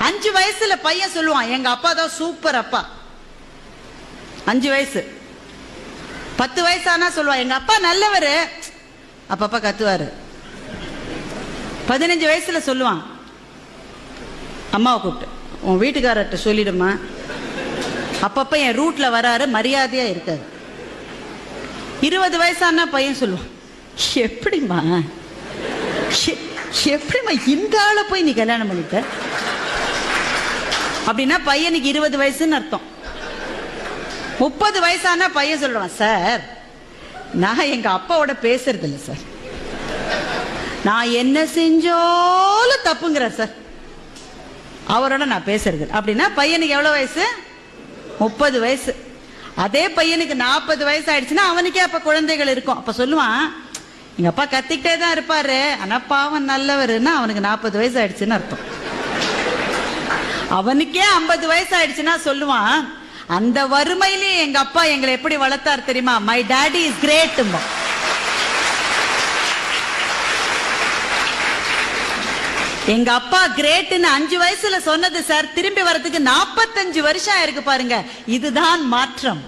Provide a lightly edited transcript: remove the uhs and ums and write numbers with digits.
5 வயசுல பையன் சொல்லுவான், எங்க அப்பா தான் சூப்பர் அப்பா. 5 வயசு. 10 வயசானா சொல்லுவான், எங்க அப்பா நல்லவரு, அப்பப்பா கத்துவாரு. 15 வயசுல சொல்லுவான், அம்மாவை கூப்பிட்டு, உன் வீட்டுக்காரர்கிட்ட சொல்லிடுமா, அப்பப்ப என் ரூட்ல வராரு, மரியாதையா இருக்காரு. 20 வயசானா பையன் சொல்லுவான், எப்படிமா இந்த ஆளை போய் நீ கல்யாணம் பண்ணிட்ட? அப்படின்னா பையனுக்கு 20 வயசுன்னு அர்த்தம். 30 வயசானா பையன் சொல்றான், சார் நான் எங்க அப்பாவோட பேசுறது இல்லை சார், நான் என்ன செஞ்சாலும் தப்புங்கிற சார், அவரோட நான் பேசுறது. அப்படின்னா பையனுக்கு எவ்வளவு வயசு? 30 வயசு. அதே பையனுக்கு 40 வயசு ஆயிடுச்சுன்னா அவனுக்கே அப்ப குழந்தைகள் இருக்கும். அப்ப சொல்லுவான், எங்க அப்பா கத்திக்கிட்டே தான் இருப்பாரு, ஆனா பாவம் நல்லவருன்னா அவனுக்கு 40 வயசு ஆயிடுச்சுன்னு அர்த்தம். அவனுக்கே 50 வயசு ஆயிடுச்சுன்னா சொல்லுவான், அந்த வறுமையிலேயே எங்க அப்பா எங்களை எப்படி வளர்த்தார் தெரியுமா, மை டாடி இஸ் கிரேட். எங்க அப்பா கிரேட்னு 5 வயசுல சொன்னது சார், திரும்பி வரதுக்கு 45 வருஷம் ஆயிருக்கு பாருங்க. இதுதான் மாற்றம்.